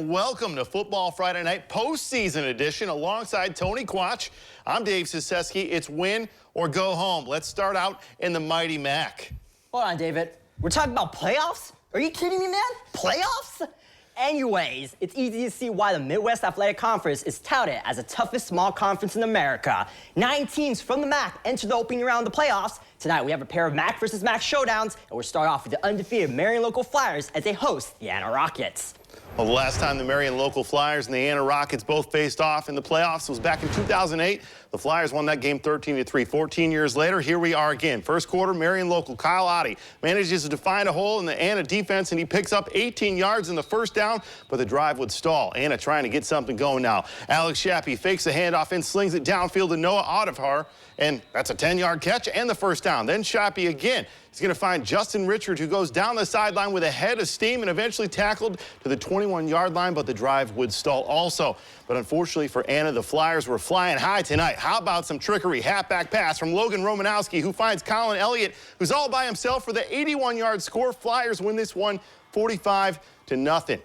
and welcome to Football Friday Night Postseason Edition alongside Tony Quach. I'm Dave Siseski. It's win or go home. Let's start out in the Mighty Mac. Hold on, David. We're talking about playoffs? Are you kidding me, man? Playoffs? Anyways, it's easy to see why the Midwest Athletic Conference is touted as the toughest small conference in America. 9 teams from the MAC enter the opening round of the playoffs. Tonight, we have a pair of MAC versus MAC showdowns, and we'll start off with the undefeated Marion Local Flyers as they host the Anna Rockets. Well, the last time the Marion Local Flyers and the Anna Rockets both faced off in the playoffs was back in 2008. The Flyers won that game 13-3. 14 years later, here we are again. First quarter, Marion Local Kyle Otte manages to find a hole in the Anna defense, and he picks up 18 yards in the first down, but the drive would stall. Anna trying to get something going now. Alex Shappy fakes the handoff and slings it downfield to Noah Ottefar, and that's a 10-yard catch and the first down. Then Shappy again. He's going to find Justin Richard, who goes down the sideline with a head of steam and eventually tackled to the 21-yard line, but the drive would stall also. But unfortunately for Anna, the Flyers were flying high tonight. How about some trickery? Halfback pass from Logan Romanowski, who finds Colin Elliott, who's all by himself for the 81-yard score. Flyers win this one 45-0.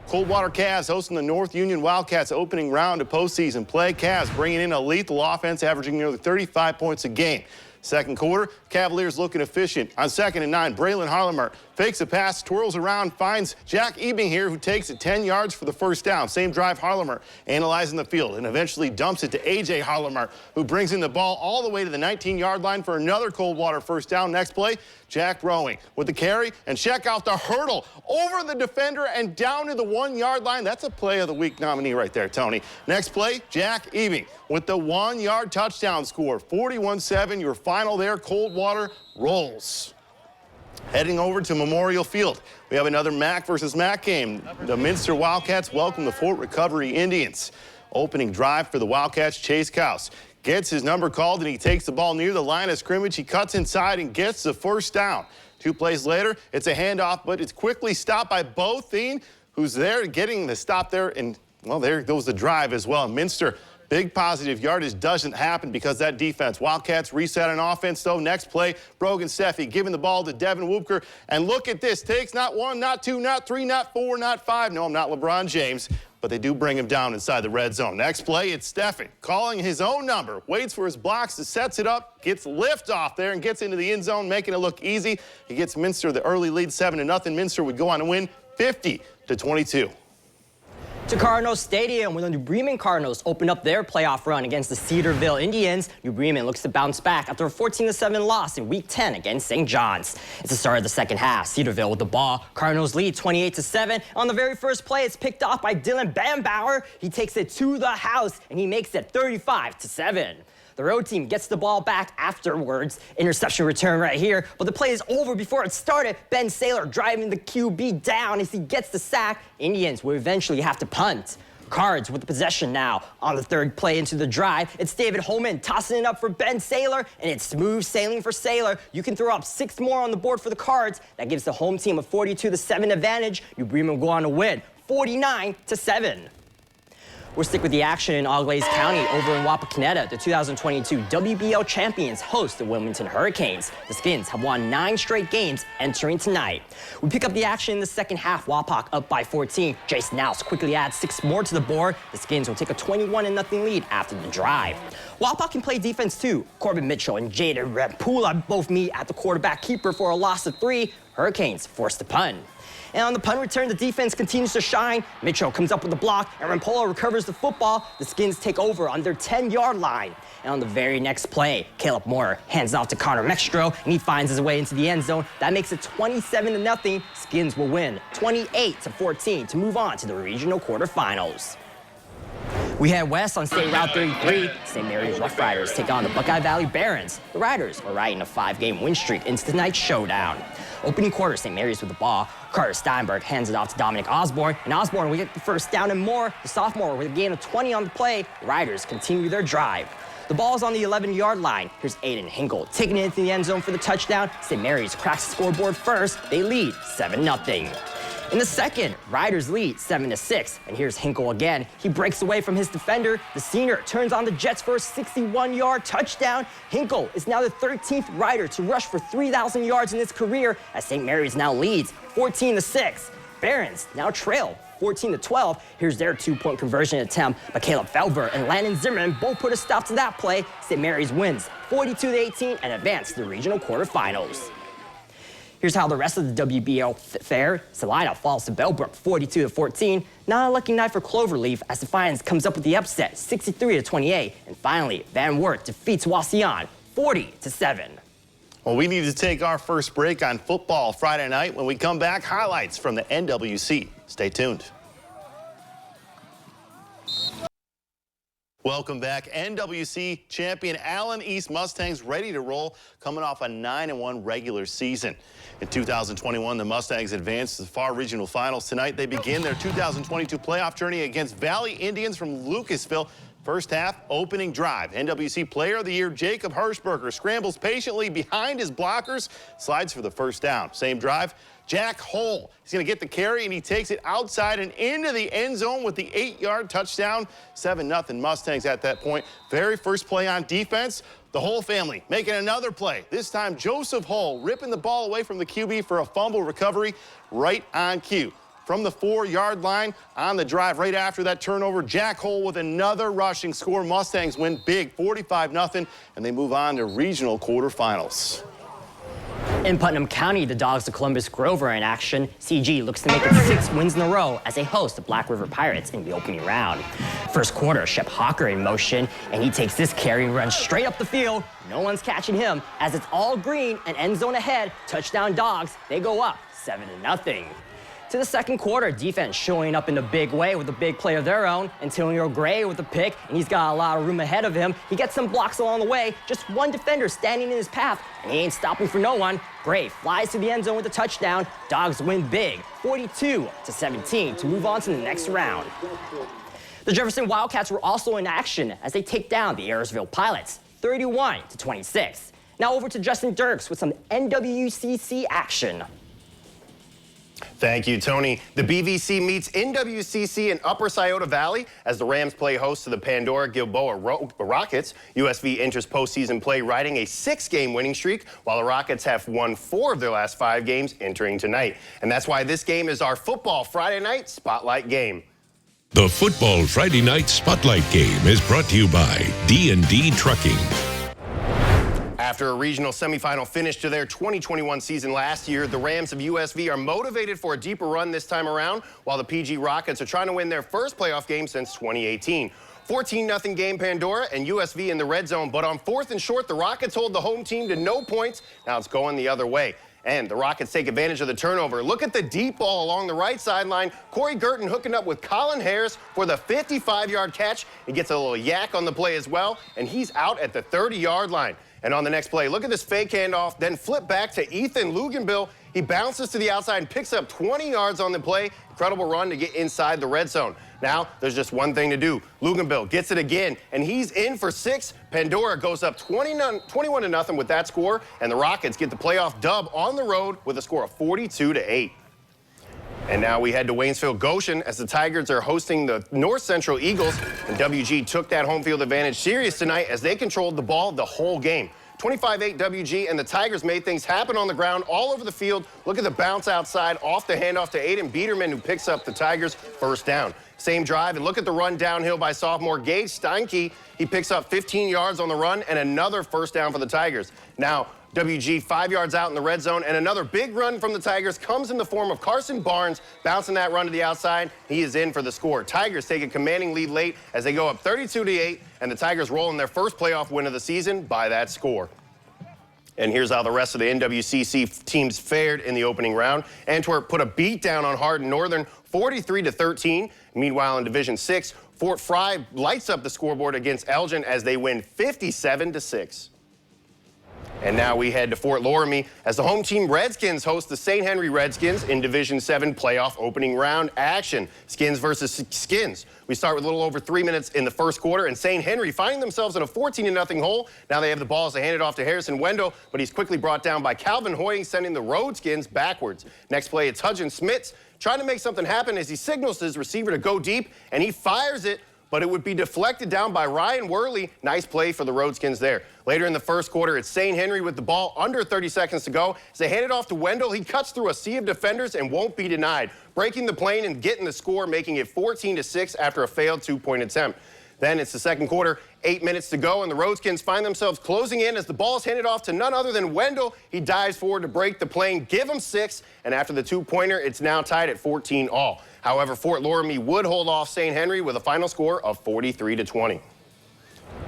Coldwater Cavs hosting the North Union Wildcats opening round of postseason play. Cavs bringing in a lethal offense, averaging nearly 35 points a game. Second quarter, Cavaliers looking efficient. On 2nd and 9, Braylon Harlemer fakes a pass, twirls around, finds Jack Ebing here, who takes it 10 yards for the first down. Same drive, Harlemer analyzing the field and eventually dumps it to A.J. Harlemer, who brings in the ball all the way to the 19-yard line for another Coldwater first down. Next play, Jack Rowing with the carry, and check out the hurdle over the defender and down to the 1-yard line. That's a play of the week nominee right there, Tony. Next play, Jack Ebing with the 1-yard touchdown score. 41-7, your final there. Coldwater rolls. Heading over to Memorial Field, we have another MAC versus MAC game. The Minster Wildcats welcome the Fort Recovery Indians. Opening drive for the Wildcats, Chase Kaus gets his number called, and he takes the ball near the line of scrimmage. He cuts inside and gets the first down. 2 plays later, it's a handoff, but it's quickly stopped by Bo Thien, who's there getting the stop there, and, well, there goes the drive as well. Minster, big positive yardage doesn't happen because that defense. Wildcats reset on offense, though. Next play, Brogan Steffi giving the ball to Devin Woopker. And look at this. Takes not 1, not 2, not 3, not 4, not 5. No, I'm not LeBron James, but they do bring him down inside the red zone. Next play, it's Steffi calling his own number. Waits for his blocks, sets it up, gets lift off there, and gets into the end zone, making it look easy. He gets Minster the early lead, 7-0. Minster would go on to win 50-22. To Cardinals Stadium, when the New Bremen Cardinals opened up their playoff run against the Cedarville Indians, New Bremen looks to bounce back after a 14-7 loss in Week 10 against St. John's. It's the start of the second half. Cedarville with the ball. Cardinals lead 28-7. On the very first play, it's picked off by Dylan Bambauer. He takes it to the house, and he makes it 35-7. The road team gets the ball back afterwards. Interception return right here, but the play is over before it started. Ben Saylor driving the QB down as he gets the sack. Indians will eventually have to punt. Cards with the possession now. On the third play into the drive, it's David Holman tossing it up for Ben Saylor, and it's smooth sailing for Saylor. You can throw up 6 more on the board for the Cards. That gives the home team a 42-7 advantage. New Bremen will go on to win 49-7. We'll stick with the action in Auglaize County over in Wapakoneta. The 2022 WBL champions host the Wilmington Hurricanes. The Skins have won 9 straight games entering tonight. We pick up the action in the second half. Wapak up by 14. Jason Nals quickly adds 6 more to the board. The Skins will take a 21-0 lead after the drive. Wapak can play defense too. Corbin Mitchell and Jaden Rampula both meet at the quarterback keeper for a loss of 3. Hurricanes forced to punt. And on the punt return, the defense continues to shine. Mitchell comes up with a block, and Rampola recovers the football. The Skins take over on their 10-yard line. And on the very next play, Caleb Moore hands off to Connor Mextro, and he finds his way into the end zone. That makes it 27-0. Skins will win 28-14 to move on to the regional quarterfinals. We head west on State Route 33. St. Mary's Rough Riders take on the Buckeye Valley Barons. The Riders are riding a 5-game win streak into tonight's showdown. Opening quarter, St. Mary's with the ball. Carter Steinberg hands it off to Dominic Osborne, and Osborne will get the first down and more. The sophomore with a gain of 20 on the play. The Riders continue their drive. The ball is on the 11-yard line. Here's Aiden Hinkle taking it into the end zone for the touchdown. St. Mary's cracks the scoreboard first. They lead 7-0. In the second, Riders lead 7-6, and here's Hinkle again. He breaks away from his defender. The senior turns on the Jets for a 61-yard touchdown. Hinkle is now the 13th Rider to rush for 3,000 yards in his career as St. Mary's now leads 14-6. Barons now trail 14-12. Here's their two-point conversion attempt by Caleb Felber and Landon Zimmerman both put a stop to that play. St. Mary's wins 42-18 and advanced to the regional quarterfinals. Here's how the rest of the WBL fared. Salina falls to Bellbrook 42-14. Not a lucky night for Cloverleaf as Defiance comes up with the upset 63-28. And finally, Van Wert defeats Wauseon 40-7. Well, we need to take our first break on Football Friday night. When we come back, highlights from the NWC. Stay tuned. Welcome back. NWC champion Allen East Mustangs ready to roll, coming off a 9-1 regular season. In 2021, the Mustangs advanced to the Far Regional Finals. Tonight, they begin their 2022 playoff journey against Valley Indians from Lucasville. First half, opening drive. NWC Player of the Year Jacob Hirschberger scrambles patiently behind his blockers, slides for the first down. Same drive, Jack Hole. He's going to get the carry, and he takes it outside and into the end zone with the 8-yard touchdown. 7-0 Mustangs at that point. Very first play on defense. The whole family making another play. This time, Joseph Hull ripping the ball away from the QB for a fumble recovery right on cue. From the 4-yard line on the drive right after that turnover, Jack Hole with another rushing score. Mustangs win big, 45-0, and they move on to regional quarterfinals. In Putnam County, the Dogs of Columbus Grove are in action. CG looks to make it 6 wins in a row as they host the Black River Pirates in the opening round. First quarter, Shep Hawker in motion, and he takes this carry and runs straight up the field. No one's catching him as it's all green and end zone ahead. Touchdown Dogs, they go up 7-0. To the second quarter, defense showing up in a big way with a big play of their own. Antonio Gray with a pick, and he's got a lot of room ahead of him. He gets some blocks along the way, just one defender standing in his path, and he ain't stopping for no one. Gray flies to the end zone with a touchdown. Dogs win big, 42-17 to move on to the next round. The Jefferson Wildcats were also in action as they take down the Ayersville Pilots, 31-26. Now over to Justin Dirks with some NWCC action. Thank you, Tony. The BVC meets NWCC in Upper Scioto Valley as the Rams play host to the Pandora Gilboa Rockets. USV enters postseason play riding a 6-game winning streak, while the Rockets have won 4 of their last 5 games entering tonight. And that's why this game is our Football Friday Night Spotlight game. The Football Friday Night Spotlight game is brought to you by D&D Trucking. After a regional semifinal finish to their 2021 season last year, the Rams of USV are motivated for a deeper run this time around, while the PG Rockets are trying to win their first playoff game since 2018. 14-0 game Pandora and USV in the red zone, but on 4th and short, the Rockets hold the home team to no points. Now it's going the other way. And the Rockets take advantage of the turnover. Look at the deep ball along the right sideline. Corey Girton hooking up with Colin Harris for the 55-yard catch. He gets a little yak on the play as well, and he's out at the 30-yard line. And on the next play, look at this fake handoff, then flip back to Ethan Luganbill. He bounces to the outside and picks up 20 yards on the play. Incredible run to get inside the red zone. Now, there's just one thing to do. Luganbill gets it again, and he's in for 6. Pandora goes up 21-0 with that score, and the Rockets get the playoff dub on the road with a score of 42-8. And now we head to Waynesville Goshen as the Tigers are hosting the North Central Eagles. And WG took that home field advantage serious tonight as they controlled the ball the whole game. 25-8 WG, and the Tigers made things happen on the ground all over the field. Look at the bounce outside off the handoff to Aiden Biederman, who picks up the Tigers' first down. Same drive, and look at the run downhill by sophomore Gage Steinke. He picks up 15 yards on the run and another first down for the Tigers. Now, WG 5 yards out in the red zone, and another big run from the Tigers comes in the form of Carson Barnes bouncing that run to the outside. He is in for the score. Tigers take a commanding lead late as they go up 32-8, and the Tigers roll in their first playoff win of the season by that score. And here's how the rest of the NWCC teams fared in the opening round. Antwerp put a beat down on Hardin Northern, 43-13. Meanwhile, in Division 6, Fort Fry lights up the scoreboard against Elgin as they win 57-6. And now we head to Fort Loramie as the home team Redskins host the St. Henry Redskins in Division 7 playoff opening round action. Skins versus Skins. We start with a little over 3 minutes in the first quarter, and St. Henry finding themselves in a 14-0 hole. Now they have the ball as they hand it off to Harrison Wendell, but he's quickly brought down by Calvin Hoying, sending the Road Skins backwards. Next play, it's Hudgens Smits trying to make something happen as he signals to his receiver to go deep, and he fires it. but it would be deflected down by Ryan Worley. Nice play for the Redskins there. Later in the first quarter, it's St. Henry with the ball under 30 seconds to go. As they hand it off to Wendell, he cuts through a sea of defenders and won't be denied, breaking the plane and getting the score, making it 14-6 after a failed two-point attempt. Then it's the second quarter, 8 minutes to go, and the Redskins find themselves closing in as the ball is handed off to none other than Wendell. He dives forward to break the plane, give him 6, and after the two-pointer, it's now tied at 14 all. However, Fort Loramie would hold off St. Henry with a final score of 43-20.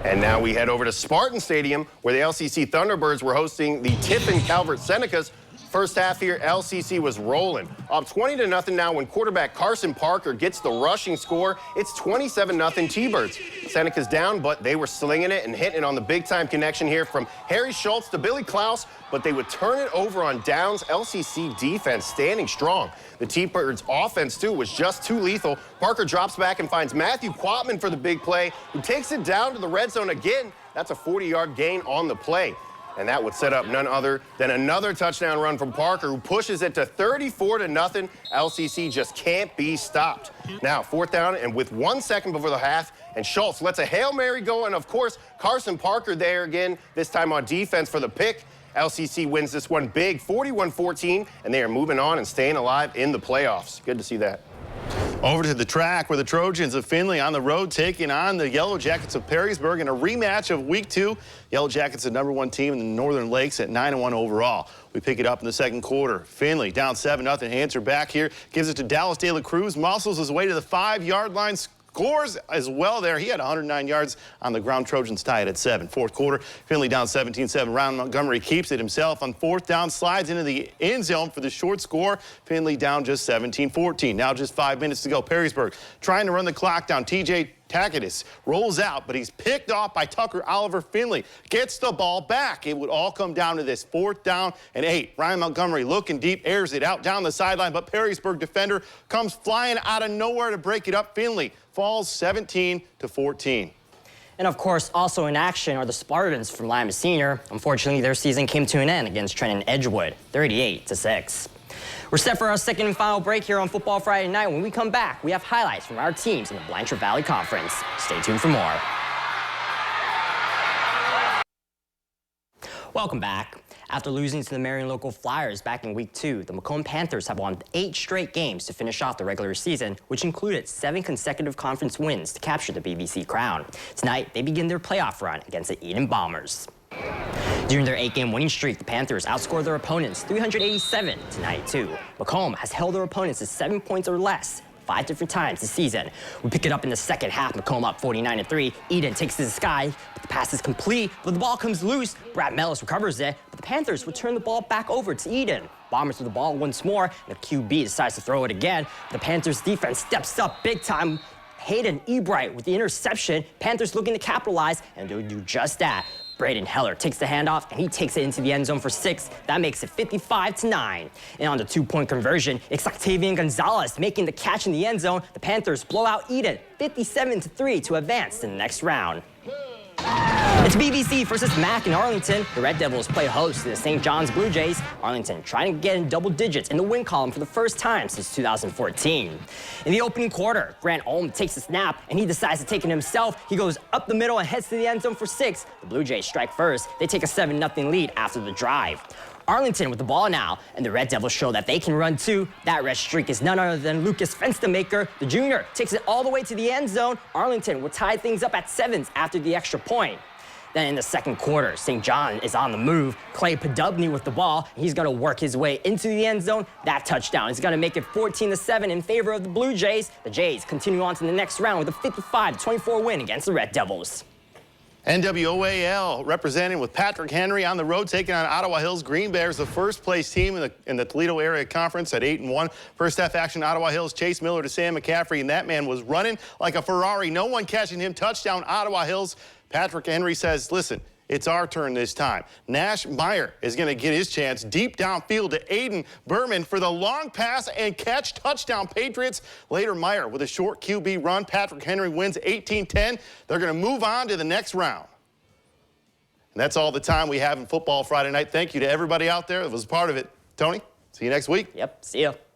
And now we head over to Spartan Stadium, where the LCC Thunderbirds were hosting the Tiffin Calvert Senecas. First half here, LCC was rolling. Up 20-0 now when quarterback Carson Parker gets the rushing score. It's 27-0 T-Birds. Seneca's down, but they were slinging it and hitting on the big-time connection here from Harry Schultz to Billy Klaus, but they would turn it over on downs. LCC defense standing strong. The T-Birds offense, too, was just too lethal. Parker drops back and finds Matthew Quatman for the big play, who takes it down to the red zone again. That's a 40-yard gain on the play. And that would set up none other than another touchdown run from Parker, who pushes it to 34-0. LCC just can't be stopped. Now, fourth down, and with 1 second before the half, and Schultz lets a Hail Mary go, and of course, Carson Parker there again, this time on defense for the pick. LCC wins this one big, 41-14, and they are moving on and staying alive in the playoffs. Good to see that. Over to the track where the Trojans of Findlay on the road taking on the Yellow Jackets of Perrysburg in a rematch of Week 2. Yellow Jackets, the #1 team in the Northern Lakes at 9-1 overall. We pick it up in the second quarter. Findlay down 7-0. Answer back here. Gives it to Dallas De La Cruz. Muscles his way to the 5-yard line. Scores as well there. He had 109 yards on the ground. Trojans tie it at 7. Fourth quarter, Findlay down 17-7. Ryan Montgomery keeps it himself on fourth down, slides into the end zone for the short score. Findlay down just 17-14. Now just 5 minutes to go. Perrysburg trying to run the clock down. TJ Tacitus rolls out, but he's picked off by Tucker Oliver. Findlay gets the ball back. It would all come down to this 4th down and 8. Ryan Montgomery looking deep, airs it out down the sideline, but Perrysburg defender comes flying out of nowhere to break it up. Findlay falls 17-14. And of course, also in action are the Spartans from Lima Senior. Unfortunately, their season came to an end against Trenton Edgewood, 38-6. We're set for our second and final break here on Football Friday Night. When we come back, we have highlights from our teams in the Blanchard Valley Conference. Stay tuned for more. Welcome back. After losing to the Marion Local Flyers back in Week 2, the Macomb Panthers have won 8 straight games to finish off the regular season, which included 7 consecutive conference wins to capture the BBC crown. Tonight, they begin their playoff run against the Eden Bombers. During their 8-game winning streak, the Panthers outscored their opponents 387-92. Macomb has held their opponents to 7 points or less 5 different times this season. We pick it up in the second half. Macomb up 49-3. Eden takes to the sky, but the pass is complete, but the ball comes loose. Brad Mellis recovers it, but the Panthers return the ball back over to Eden. Bombers with the ball once more, and the QB decides to throw it again. The Panthers defense steps up big time. Hayden Ebright with the interception. Panthers looking to capitalize, and they'll do just that. Braden Heller takes the handoff, and he takes it into the end zone for 6. That makes it 55-9. And on the 2-point conversion, it's Octavian Gonzalez making the catch in the end zone. The Panthers blow out Eden 57-3 to advance to the next round. It's BBC versus Mac in Arlington. The Red Devils play host to the St. John's Blue Jays. Arlington trying to get in double digits in the win column for the first time since 2014. In the opening quarter, Grant Olm takes a snap, and he decides to take it himself. He goes up the middle and heads to the end zone for 6. The Blue Jays strike first. They take a 7-0 lead after the drive. Arlington with the ball now, and the Red Devils show that they can run too. That red streak is none other than Lucas Fenstermaker. The junior takes it all the way to the end zone. Arlington will tie things up at 7s after the extra point. Then in the second quarter, St. John is on the move. Clay Podubny with the ball. He's going to work his way into the end zone. That touchdown is going to make it 14-7 in favor of the Blue Jays. The Jays continue on to the next round with a 55-24 win against the Red Devils. NWOAL representing with Patrick Henry on the road, taking on Ottawa Hills Green Bears, the first place team in the Toledo area conference at 8-1. First half action, Ottawa Hills, Chase Miller to Sam McCaffrey, and that man was running like a Ferrari. No one catching him. Touchdown, Ottawa Hills. Patrick Henry says, listen, it's our turn this time. Nash Meyer is going to get his chance deep downfield to Aiden Berman for the long pass and catch. Touchdown, Patriots. Later, Meyer with a short QB run. Patrick Henry wins 18-10. They're going to move on to the next round. And that's all the time we have in Football Friday Night. Thank you to everybody out there that was part of it. Tony, see you next week. Yep, see ya.